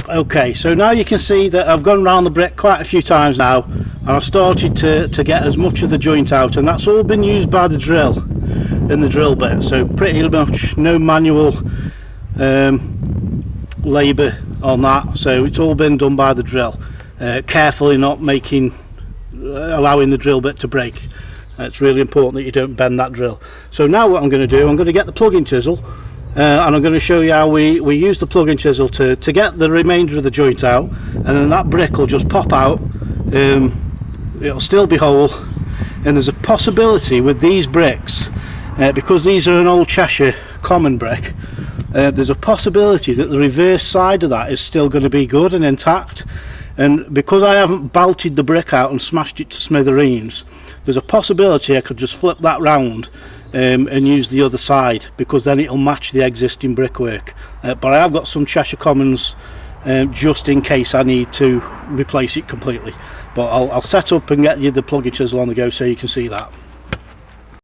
Okay, so now you can see that I've gone around the brick quite a few times now, and I've started to get as much of the joint out, and that's all been used by the drill in the drill bit, so pretty much no manual labour on that, so it's all been done by the drill, carefully not allowing the drill bit to break. It's really important that you don't bend that drill. So now what I'm going to do, I'm going to get the plug-in chisel, and I'm going to show you how we use the plug-in chisel to get the remainder of the joint out, and then that brick will just pop out. It'll still be whole, and there's a possibility with these bricks, because these are an old Cheshire common brick, there's a possibility that the reverse side of that is still going to be good and intact, and because I haven't bolted the brick out and smashed it to smithereens, there's a possibility I could just flip that round and use the other side, because then it'll match the existing brickwork. But I have got some Cheshire Commons just in case I need to replace it completely. But I'll set up and get you the plug-in chisel on the go so you can see that.